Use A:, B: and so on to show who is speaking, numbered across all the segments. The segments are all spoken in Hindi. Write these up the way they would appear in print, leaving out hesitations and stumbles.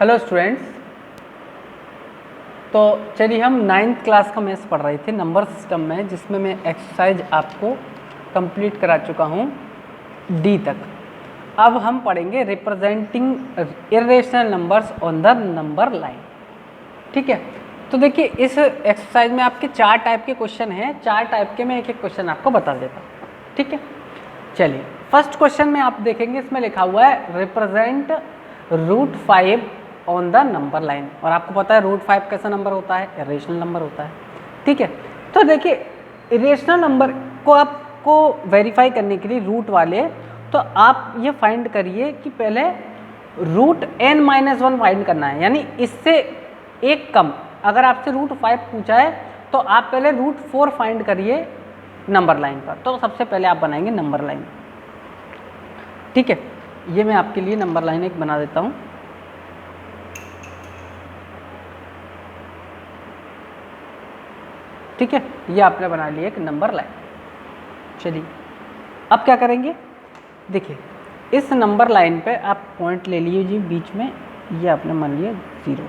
A: Hello students. तो चलिए हम 9th क्लास का मैथ्स पढ़ रहे थे नंबर सिस्टम में, जिसमें मैं एक्सरसाइज आपको कंप्लीट करा चुका हूँ डी तक। अब हम पढ़ेंगे representing irrational numbers on the number line. ठीक है, तो देखिए इस एक्सरसाइज में आपके 4 टाइप के क्वेश्चन हैं। 4 टाइप के मैं एक एक क्वेश्चन आपको बता देता हूँ। ठीक है, चलिए फर्स्ट क्वेश्चन में आप देखेंगे, इसमें लिखा हुआ है represent √5 on the number line. और आपको पता है √5 कैसा नंबर होता है? इरेशनल नंबर होता है। ठीक है, तो देखिए इरेशनल नंबर को आपको वेरीफाई करने के लिए रूट वाले, तो आप ये फाइंड करिए कि पहले √n-1 फाइंड करना है, यानी इससे एक कम। अगर आपसे √5 पूछा है तो आप पहले √4 फाइंड करिए नंबर लाइन पर। तो सबसे पहले आप बनाएंगे नंबर लाइन। ठीक है, ये मैं आपके लिए नंबर लाइन एक बना देता हूँ। ठीक है, ये आपने बना लिया एक नंबर लाइन। चलिए अब क्या करेंगे, देखिए इस नंबर लाइन पे आप पॉइंट ले लीजिए बीच में, ये आपने मान लिया 0।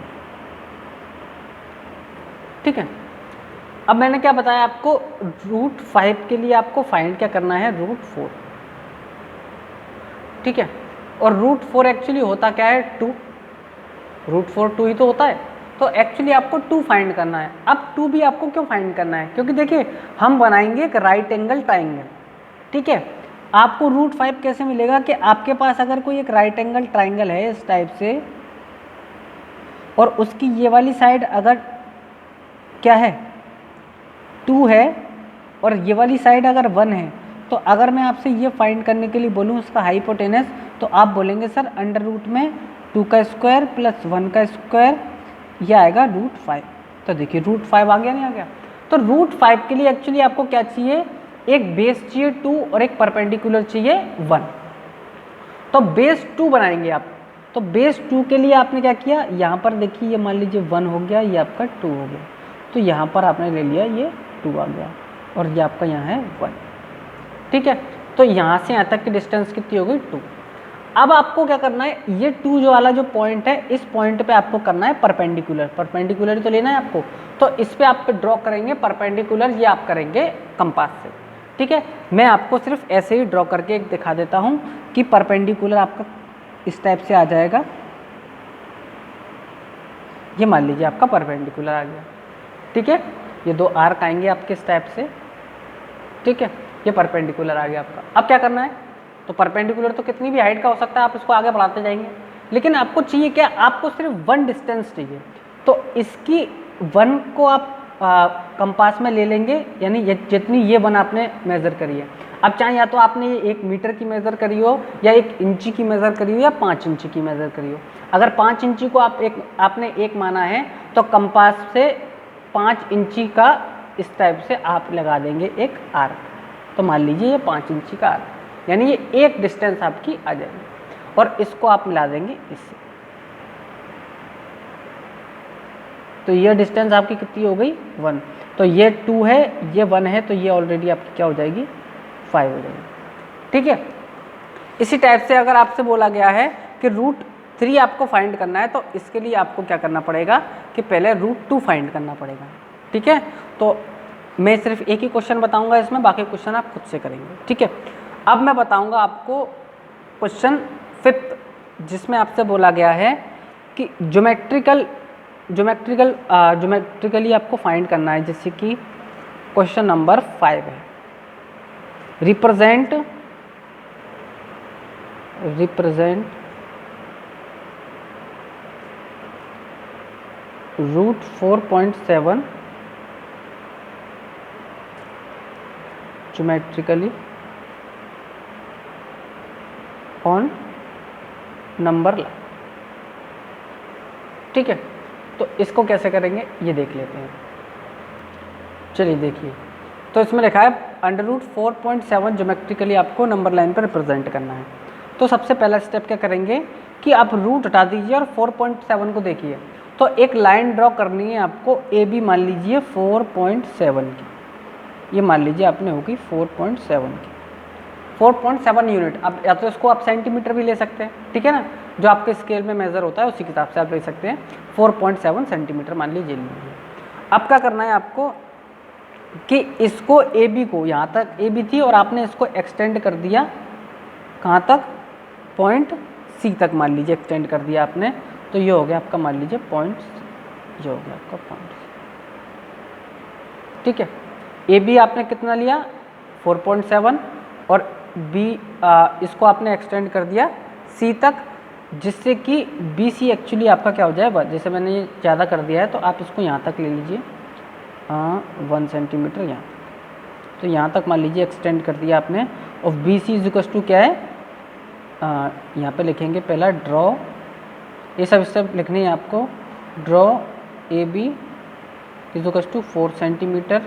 A: ठीक है, अब मैंने क्या बताया आपको, √5 के लिए आपको फाइंड क्या करना है, √4। ठीक है, और √4 एक्चुअली होता क्या है, 2। √4 2 ही तो होता है, तो एक्चुअली आपको 2 फाइंड करना है। अब 2 भी आपको क्यों फाइंड करना है, क्योंकि देखिए हम बनाएंगे एक राइट एंगल ट्राइंगल। ठीक है, आपको √5 कैसे मिलेगा कि आपके पास अगर कोई एक राइट एंगल ट्राइंगल है इस टाइप से, और उसकी ये वाली साइड अगर क्या है 2 है और ये वाली साइड अगर 1 है, तो अगर मैं आपसे ये फाइंड करने के लिए बोलूँ उसका हाइपोटेनस, तो आप बोलेंगे सर अंडर रूट में 2 का स्क्वायर प्लस 1 का स्क्वायर, ये आएगा √5। तो देखिए √5 आ गया, नहीं आ गया? तो √5 के लिए एक्चुअली आपको क्या चाहिए, एक बेस चाहिए 2 और एक परपेंडिकुलर चाहिए 1। तो बेस 2 बनाएंगे आप। तो बेस 2 के लिए आपने क्या किया, यहाँ पर देखिए ये मान लीजिए 1 हो गया, ये आपका 2 हो गया, तो यहाँ पर आपने ले लिया ये 2 आ गया, और ये आपका यहाँ है 1। ठीक है, तो यहाँ से यहाँ तक की डिस्टेंस कितनी हो गई, 2। अब आपको क्या करना है, ये 2 जो वाला जो पॉइंट है, इस पॉइंट पे आपको करना है परपेंडिकुलर। परपेंडिकुलर तो लेना है आपको, तो इस पे आप ड्रॉ करेंगे परपेंडिकुलर, ये आप करेंगे कंपास से। ठीक है, मैं आपको सिर्फ ऐसे ही ड्रॉ करके एक दिखा देता हूँ कि परपेंडिकुलर आपका इस टाइप से आ जाएगा। ये मान लीजिए आपका परपेंडिकुलर आ गया। ठीक है, ये 2 आर्क आएंगे आपके इस टाइप से। ठीक है, ये परपेंडिकुलर आ गया आपका। अब क्या करना है, तो परपेंडिकुलर तो कितनी भी हाइट का हो सकता है, आप इसको आगे बढ़ाते जाएंगे, लेकिन आपको चाहिए क्या, आपको सिर्फ 1 डिस्टेंस चाहिए। तो इसकी 1 को आप कंपास में ले लेंगे, यानी जितनी ये 1 आपने मेज़र करी है। अब चाहे या तो आपने ये 1 मीटर की मेज़र करी हो, या 1 इंची की मेज़र करी हो, या 5 इंची की मेज़र करी हो। अगर 5 इंची को आपने 1 माना है, तो कंपास से 5 इंची का इस टाइप से आप लगा देंगे एक आर्क। तो मान लीजिए ये 5 इंची का आर्क, यानी ये एक डिस्टेंस आपकी आ जाएगी, और इसको आप मिला देंगे इससे। तो ये डिस्टेंस आपकी कितनी हो गई, 1। तो ये 2 है, ये 1 है, तो ये ऑलरेडी आपकी क्या हो जाएगी, 5 हो जाएगी। ठीक है, इसी टाइप से अगर आपसे बोला गया है कि √3 आपको फाइंड करना है, तो इसके लिए आपको क्या करना पड़ेगा कि पहले √2 फाइंड करना पड़ेगा। ठीक है, तो मैं सिर्फ एक ही क्वेश्चन बताऊंगा इसमें, बाकी क्वेश्चन आप खुद से करेंगे। ठीक है, अब मैं बताऊंगा आपको क्वेश्चन 5th, जिसमें आपसे बोला गया है कि ज्योमेट्रिकली आपको फाइंड करना है। जैसे कि क्वेश्चन नंबर 5 है, represent √4.7 geometrically on number line. ठीक है, तो इसको कैसे करेंगे ये देख लेते हैं। चलिए देखिए, तो इसमें लिखा है अंडर √4.7 ज्योमेट्रिकली आपको नंबर लाइन पर रिप्रेजेंट करना है। तो सबसे पहला स्टेप क्या करेंगे कि आप रूट हटा दीजिए और 4.7 को देखिए। तो एक लाइन ड्रॉ करनी है आपको, ए बी मान लीजिए 4.7 की, ये मान लीजिए आपने होगी 4.7 की, 4.7 यूनिट। अब या तो इसको आप सेंटीमीटर भी ले सकते हैं, ठीक है ना। जो आपके स्केल में मेज़र होता है उसी के हिसाब से आप ले सकते हैं। 4.7 सेंटीमीटर मान लीजिए लीजिए। अब क्या करना है आपको कि इसको ए बी को, यहाँ तक ए बी थी और आपने इसको एक्सटेंड कर दिया कहाँ तक, पॉइंट सी तक मान लीजिए एक्सटेंड कर दिया आपने, तो ये हो गया आपका मान लीजिए पॉइंट, ये हो गया आपका पॉइंट, ठीक है। ए बी आपने कितना लिया 4.7 और बी इसको आपने एक्सटेंड कर दिया सी तक, जिससे कि बी सी एक्चुअली आपका क्या हो जाए, जैसे मैंने ये ज़्यादा कर दिया है तो आप इसको यहाँ तक ले लीजिए 1 सेंटीमीटर यहाँ, तो यहाँ तक मान लीजिए एक्सटेंड कर दिया आपने। और बी सी इज टू क्या है, यहाँ पे लिखेंगे पहला ड्रॉ, ये सब स्टेप लिखने हैं आपको। Draw A B is to 4 centimeter,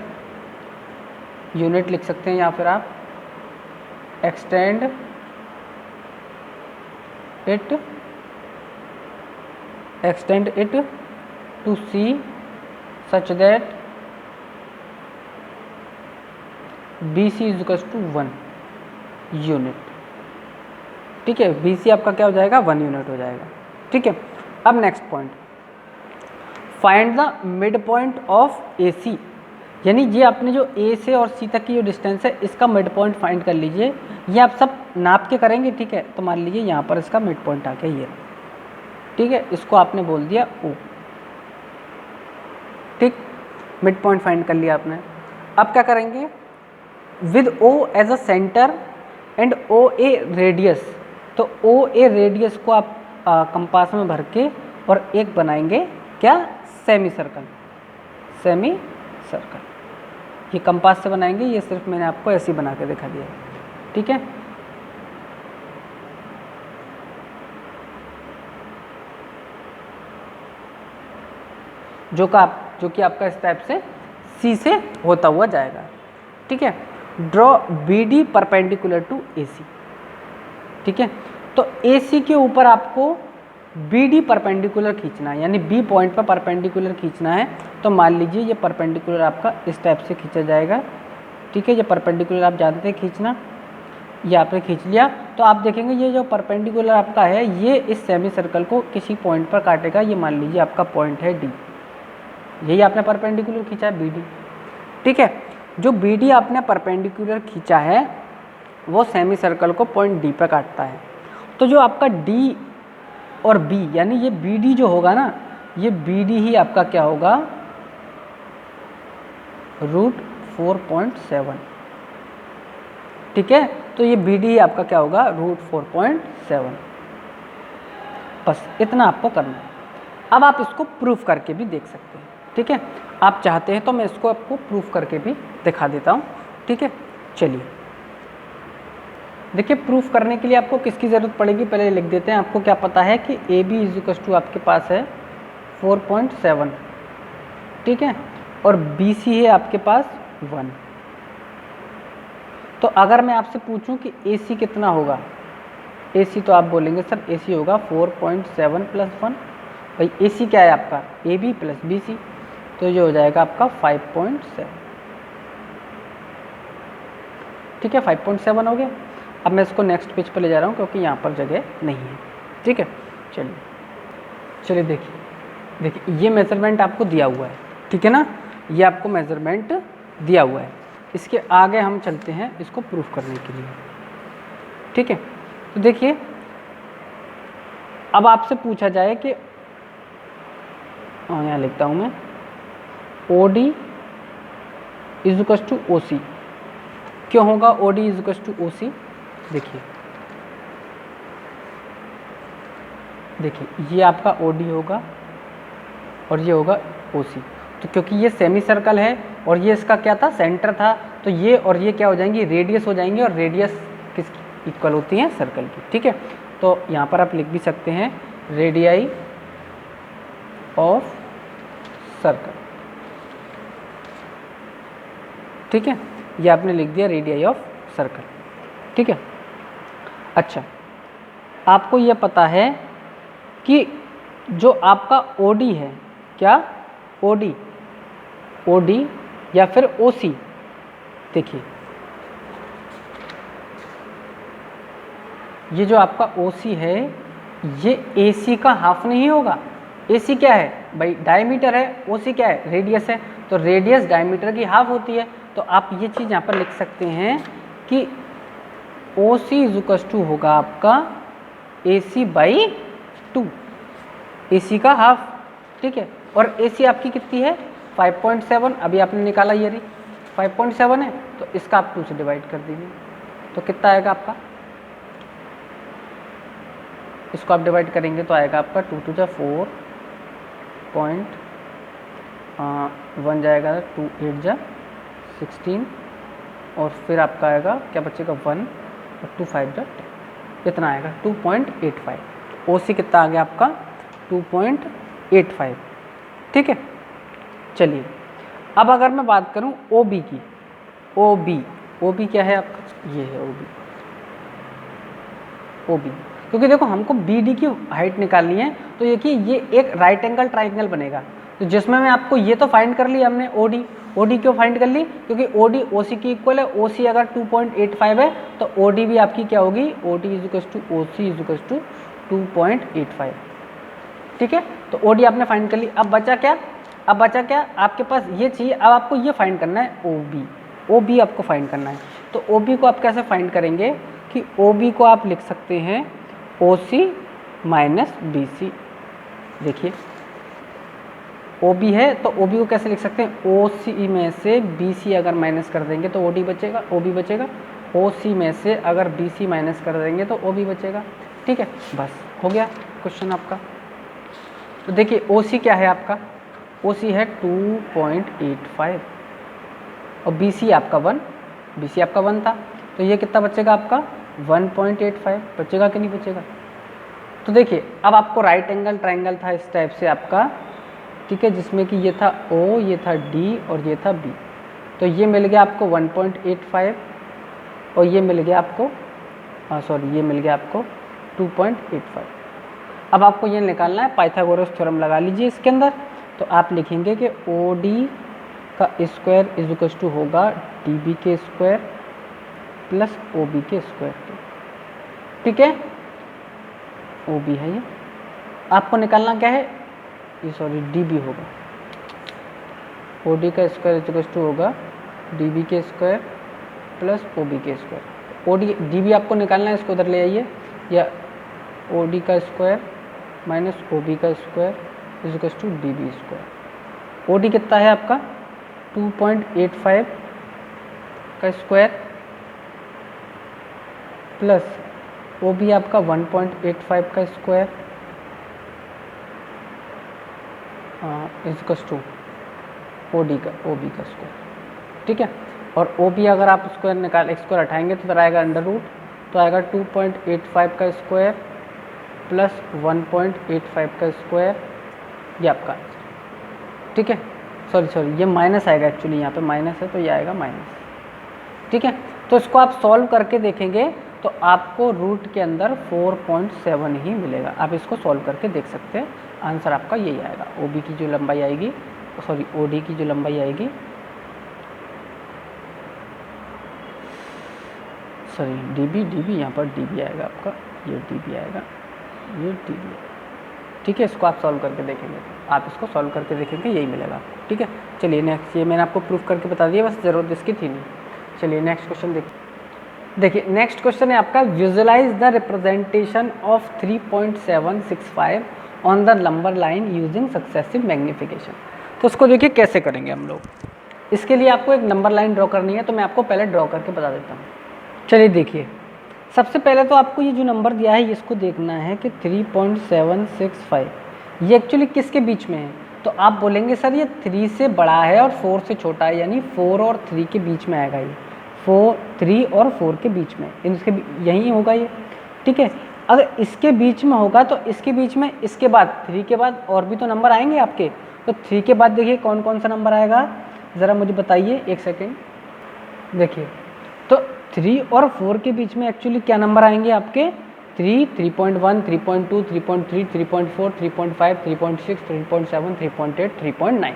A: unit लिख सकते हैं या फिर आप extend it to C such that B C is to 1 unit, ठीक है। बी सी आपका क्या हो जाएगा 1 यूनिट हो जाएगा, ठीक है। अब next point, find the mid point of A C, यानी ये आपने जो ए से और सी तक की जो डिस्टेंस है इसका मिड पॉइंट फाइंड कर लीजिए। ये आप सब नाप के करेंगे, ठीक है। तो मान लीजिए यहाँ पर इसका मिड पॉइंट आ गया ये, ठीक है, इसको आपने बोल दिया ओ, ठीक, मिड पॉइंट फाइंड कर लिया आपने। अब क्या करेंगे, with O as a centre and O A radius, तो ओ ए रेडियस को आप कंपास में भर के और एक बनाएंगे क्या, सेमी सर्कल, सेमी सर्कल, ये कंपास से बनाएंगे, ये सिर्फ मैंने आपको ऐसे ही बना के दिखा दिया, ठीक है। जो कि आपका इस टाइप से सी से होता हुआ जाएगा, ठीक है। Draw B D perpendicular to A C, ठीक है। तो ए सी के ऊपर आपको बी डी परपेंडिकुलर खींचना है, यानी बी पॉइंट पर परपेंडिकुलर खींचना है। तो मान लीजिए ये परपेंडिकुलर आपका इस टाइप से खींचा जाएगा, ठीक है। ये परपेंडिकुलर आप जानते हैं खींचना, ये आपने खींच लिया। तो आप देखेंगे ये जो परपेंडिकुलर आपका है ये इस सेमी सर्कल को किसी पॉइंट पर काटेगा, ये मान लीजिए आपका पॉइंट है डी, यही आपने परपेंडिकुलर खींचा है बी डी, ठीक है। जो बी डी आपने परपेंडिकुलर खींचा है वो सेमी सर्कल को पॉइंट डी पर काटता है। तो जो आपका डी और बी, यानी ये बी डी जो होगा ना, ये बी डी ही आपका क्या होगा, √4.7, ठीक है। तो ये बी डी आपका क्या होगा, √4.7, बस इतना आपको करना है। अब आप इसको प्रूफ करके भी देख सकते हैं, ठीक है। आप चाहते हैं तो मैं इसको आपको प्रूफ करके भी दिखा देता हूँ, ठीक है। चलिए देखिए, प्रूफ करने के लिए आपको किसकी ज़रूरत पड़ेगी, पहले लिख देते हैं। आपको क्या पता है कि ए बी इज टू आपके पास है 4.7, ठीक है, और बी सी है आपके पास 1। तो अगर मैं आपसे पूछूं कि ए सी कितना होगा, ए सी, तो आप बोलेंगे सर ए सी होगा 4.7 + 1। भाई ए सी क्या है आपका, ए बी + बी सी, तो ये हो जाएगा आपका 5.7, ठीक है। 5.7 हो गया। अब मैं इसको नेक्स्ट पेज पर ले जा रहा हूँ क्योंकि यहाँ पर जगह नहीं है, ठीक है। चलिए देखिए ये मेज़रमेंट आपको दिया हुआ है, ठीक है ना, ये आपको मेज़रमेंट दिया हुआ है। इसके आगे हम चलते हैं इसको प्रूफ करने के लिए, ठीक है। तो देखिए अब आपसे पूछा जाए कि यहाँ लिखता हूँ मैं, O D is to O C, क्यों होगा O D is to O C, देखिए ये आपका ओ डी होगा और ये होगा ओ सी। तो क्योंकि ये सेमी सर्कल है और ये इसका क्या था, सेंटर था, तो ये और ये क्या हो जाएंगी, रेडियस हो जाएंगे, और रेडियस किस इक्वल होती है, सर्कल की, ठीक है। तो यहाँ पर आप लिख भी सकते हैं रेडियाई ऑफ सर्कल, ठीक है। ये आपने लिख दिया रेडियाई ऑफ सर्कल, ठीक है। अच्छा, आपको ये पता है कि जो आपका ओडी है, क्या ओडी या फिर ओसी, देखिए ये जो आपका ओसी है ये AC का हाफ नहीं होगा। AC क्या है भाई, डायमीटर है, OC क्या है, रेडियस है, तो रेडियस डायमीटर की हाफ होती है। तो आप ये चीज़ यहाँ पर लिख सकते हैं कि OC इज टू होगा आपका AC बाई 2, AC का हाफ, ठीक है। और AC आपकी कितनी है 5.7, अभी आपने निकाला ये रही 5.7 है, तो इसका आप 2 से डिवाइड कर दीजिए, तो कितना आएगा आपका, इसको आप डिवाइड करेंगे तो आएगा आपका 2 टू जा 4.1 जाएगा, 2 8 जा 16, और फिर आपका आएगा क्या बचेगा 1 और 2 5 जा 10, कितना आएगा 2.85। OC कितना आ गया आपका 2.85, ठीक है। चलिए अब अगर मैं बात करूं OB की, OB क्या है आपका, ये है OB, क्योंकि देखो हमको BD की हाइट निकालनी है, तो ये कि ये एक राइट एंगल ट्राइंगल बनेगा, तो जिसमें मैं आपको ये तो फाइंड कर लिया हमने OD क्यों फाइंड कर ली, क्योंकि OD OC की इक्वल है, OC अगर 2.85 है तो OD भी आपकी क्या होगी, OD is to OC is to 2.85, ठीक है। तो OD आपने फाइंड कर ली। अब बचा क्या आपके पास ये चाहिए, अब आपको ये फाइंड करना है OB आपको फाइंड करना है। तो OB को आप कैसे फाइंड करेंगे कि OB को आप लिख सकते हैं OC माइनस BC। देखिए OB है तो OB को कैसे लिख सकते हैं, OC में से BC अगर माइनस कर देंगे तो OB बचेगा, OC में से अगर BC माइनस कर देंगे तो OB बचेगा, ठीक है। बस हो गया क्वेश्चन आपका। तो देखिए OC क्या है आपका, OC है 2.85 और BC आपका 1 था, तो ये कितना बचेगा आपका 1.85 बचेगा कि नहीं बचेगा। तो देखिए अब आपको राइट एंगल ट्राइंगल था इस टाइप से आपका, ठीक है, जिसमें कि ये था O, ये था D और ये था B, तो ये मिल गया आपको 1.85 और ये मिल गया आपको 2.85। अब आपको ये निकालना है, पाइथागोरस थ्योरम लगा लीजिए इसके अंदर, तो आप लिखेंगे कि OD का स्क्वायर इज इक्वल टू होगा DB के स्क्वायर प्लस OB के स्क्वायर, ठीक है। OB है ये, आपको निकालना क्या है, ये DB होगा, OD का स्क्वायर इज इक्वल टू होगा DB के स्क्वायर प्लस OB के स्क्वायर। DB आपको निकालना है, इसको उधर ले आइए, या OD का स्क्वायर माइनस OB का square is equal to DB square. OD कितना है आपका 2.85 का स्क्वायर प्लस OB आपका 1.85 का square is equal to OB का स्क्वायर, ठीक है। और OB अगर आप स्क्वायर हटाएंगे तो आएगा अंडर रूट, तो आएगा 2.85 का स्क्वायर प्लस 1.85 का स्क्वायर, ये आपका, ठीक है। सॉरी ये माइनस आएगा, एक्चुअली यहाँ पे माइनस है तो ये आएगा माइनस, ठीक है। तो इसको आप सॉल्व करके देखेंगे तो आपको रूट के अंदर 4.7 ही मिलेगा। आप इसको सॉल्व करके देख सकते हैं, आंसर आपका यही आएगा। OB की जो लंबाई आएगी, OD की जो लंबाई आएगी, DB यहाँ पर DB आएगा आपका, ये DB आएगा, ये DB, ठीक है। इसको आप सॉल्व करके देखेंगे, आप इसको सॉल्व करके देखेंगे यही मिलेगा, ठीक है। चलिए नेक्स्ट, ये मैंने आपको प्रूफ करके बता दिया, बस ज़रूरत इसकी थी नहीं। चलिए नेक्स्ट क्वेश्चन देखिए नेक्स्ट क्वेश्चन है आपका, visualise the representation of 3.765 on the number line using successive magnification. तो उसको देखिए कैसे करेंगे हम लोग। इसके लिए आपको एक नंबर लाइन ड्रॉ करनी है, तो मैं आपको पहले ड्रॉ करके बता देता हूँ। चलिए देखिए, सबसे पहले तो आपको ये जो नंबर दिया है इसको देखना है कि 3.765 ये एक्चुअली किसके बीच में है। तो आप बोलेंगे सर ये 3 से बड़ा है और 4 से छोटा है, यानी 4 और 3 के बीच में आएगा ये, 3 और 4 के बीच में, इनके यही होगा ये, ठीक है। अगर इसके बीच में होगा तो इसके बीच में, इसके बाद 3 के बाद और भी तो नंबर आएंगे आपके, तो 3 के बाद देखिए कौन कौन सा नंबर आएगा, ज़रा मुझे बताइए, एक सेकेंड। देखिए तो 3 और 4 के बीच में एक्चुअली क्या नंबर आएंगे आपके, 3, 3.1, 3.2, 3.3, 3.4, 3.5, 3.6, 3.7, 3.8, 3.9,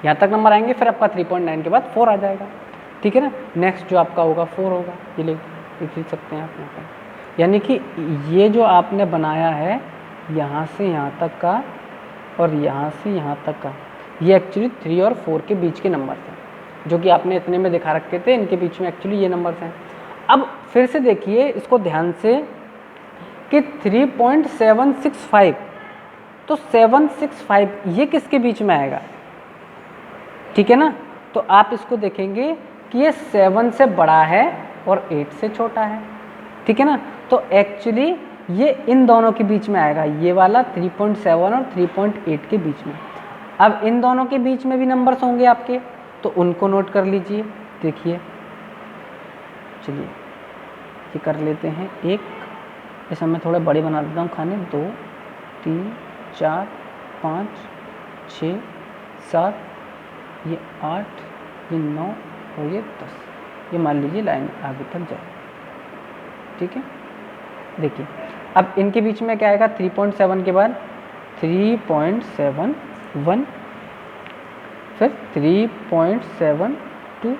A: यहाँ तक नंबर आएंगे। फिर आपका 3.9 के बाद 4 आ जाएगा, ठीक है ना। नेक्स्ट जो आपका होगा 4 होगा, ये लिख सकते हैं आप यहाँ पर। यानी कि ये जो आपने बनाया है यहाँ से यहाँ तक का और यहाँ से यहाँ तक का, ये एक्चुअली 3 और 4 के बीच के नंबर्स हैं, जो कि आपने इतने में दिखा रखे थे, इनके बीच में एक्चुअली ये नंबर्स हैं। अब फिर से देखिए इसको ध्यान से कि 3.765, तो 765 ये किसके बीच में आएगा, ठीक है ना। तो आप इसको देखेंगे कि ये 7 से बड़ा है और 8 से छोटा है, ठीक है ना। तो एक्चुअली ये इन दोनों के बीच में आएगा, ये वाला 3.7 और 3.8 के बीच में। अब इन दोनों के बीच में भी नंबर्स होंगे आपके, तो उनको नोट कर लीजिए। देखिए चलिए ये कर लेते हैं एक, इसे मैं थोड़े बड़े बना देता हूँ खाने, 2 3 4 5 6 7, ये 8, ये 9 और ये 10, ये मान लीजिए लाइन आगे तक जाए, ठीक है। देखिए अब इनके बीच में क्या आएगा, 3.7 के बाद 3.71, फिर 3.72,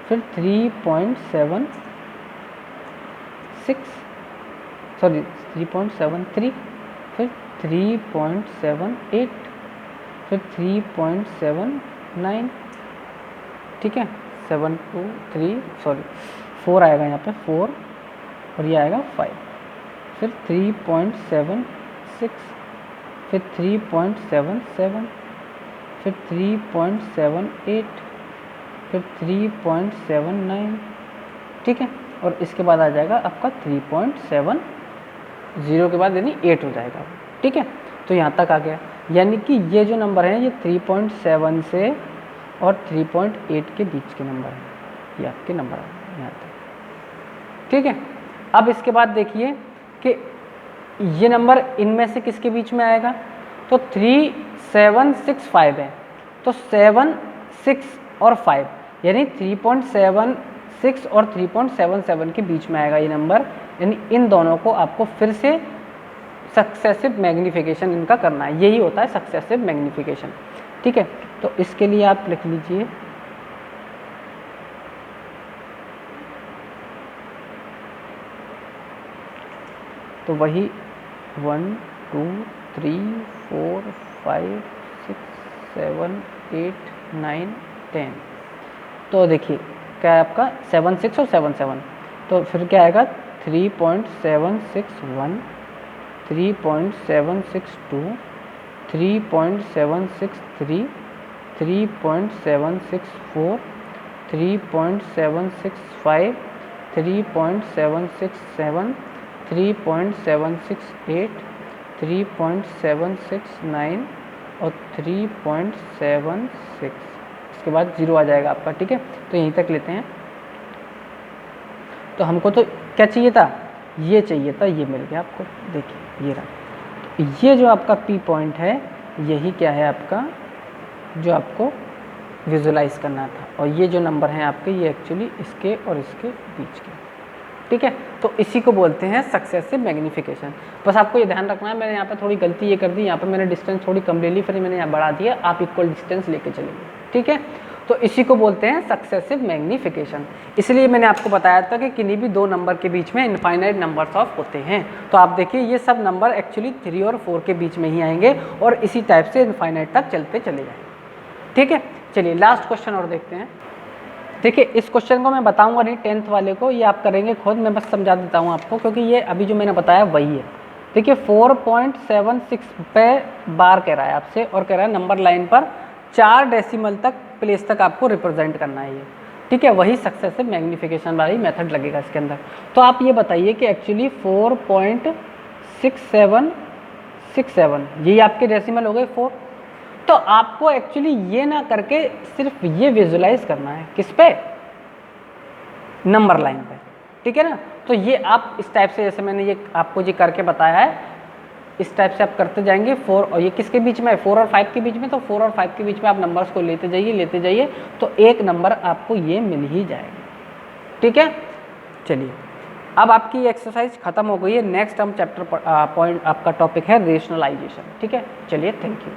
A: फिर 3.73, फिर 3.78, फिर 3.79, ठीक है। 4 आएगा यहाँ पे 4, और ये आएगा 5, फिर 3.76, फिर 3.77, फिर 3.78, फिर 3.79, ठीक है। और इसके बाद आ जाएगा आपका 3.70 के बाद यानी 8 हो जाएगा, ठीक है। तो यहाँ तक आ गया, यानी कि ये जो नंबर हैं ये 3.7 से और 3.8 के बीच के नंबर हैं, ये आपके नंबर हैं यहाँ तक, ठीक है। अब इसके बाद देखिए कि ये नंबर इनमें से किसके बीच में आएगा, तो 3765 है, तो 7, 6 और 5 यानी 3.76 और 3.77 के बीच में आएगा ये नंबर, यानी इन दोनों को आपको फिर से सक्सेसिव मैग्नीफिकेशन इनका करना है, यही होता है सक्सेसिव मैग्नीफिकेशन, ठीक है। तो इसके लिए आप लिख लीजिए तो वही 1 2 3 4 5 6 7 8 9 10, तो देखिए क्या है आपका 7 6 और 7 7, तो फिर क्या आएगा 3.761, 3.762, 3.763, 3.764, 3.765, 3.767, 3.768, 3.769 और 3.76, इसके बाद 0 आ जाएगा आपका, ठीक है। तो यहीं तक लेते हैं। तो हमको तो क्या चाहिए था, ये चाहिए था, ये मिल गया आपको, देखिए ये रहा। तो ये जो आपका P पॉइंट है यही क्या है आपका, जो आपको विजुलाइज करना था, और ये जो नंबर हैं आपके ये एक्चुअली इसके और इसके बीच के, ठीक है। तो इसी को बोलते हैं सक्सेसिव मैग्नीफिकेशन। बस आपको ये ध्यान रखना है, मैंने यहाँ पे थोड़ी गलती ये कर दी, यहाँ पे मैंने डिस्टेंस थोड़ी कम ले ली, फिर मैंने यहाँ बढ़ा दिया, आप इक्वल डिस्टेंस लेके चलेंगे, ठीक है। तो इसी को बोलते हैं सक्सेसिव मैग्नीफिकेशन। इसलिए मैंने आपको बताया था कि किन्हीं भी 2 नंबर के बीच में इनफाइनाइट नंबर्स ऑफ होते हैं। तो आप देखिए ये सब नंबर एक्चुअली 3 और 4 के बीच में ही आएंगे और इसी टाइप से इनफाइनाइट तक चलते चले जाएंगे, ठीक है। चलिए लास्ट क्वेश्चन और देखते हैं। देखिए इस क्वेश्चन को मैं बताऊंगा नहीं 10th वाले को, ये आप करेंगे खुद, मैं बस समझा देता हूँ आपको, क्योंकि ये अभी जो मैंने बताया वही है। देखिए 4.76 पे बार कह रहा है आपसे, और कह रहा है नंबर लाइन पर 4 डेसिमल तक प्लेस तक आपको रिप्रेजेंट करना है ये, ठीक है। वही सक्सेसिव मैग्नीफिकेशन वाली मेथड लगेगा इसके अंदर। तो आप ये बताइए कि एक्चुअली 4.6767 यही आपके डेसिमल हो गए 4। तो आपको एक्चुअली ये ना करके सिर्फ ये विजुलाइज करना है, किस पे, नंबर लाइन पे, ठीक है ना। तो ये आप इस टाइप से, जैसे मैंने ये आपको ये करके बताया है, इस टाइप से आप करते जाएंगे। 4 और ये किसके बीच में है, 4 और 5 के बीच में, तो 4 और 5 के बीच में आप नंबर्स को लेते जाइए, तो एक नंबर आपको ये मिल ही जाएगा, ठीक है। चलिए अब आपकी एक्सरसाइज खत्म हो गई है। नेक्स्ट हम चैप्टर पॉइंट आपका टॉपिक है रेशनलाइजेशन, ठीक है। चलिए थैंक यू।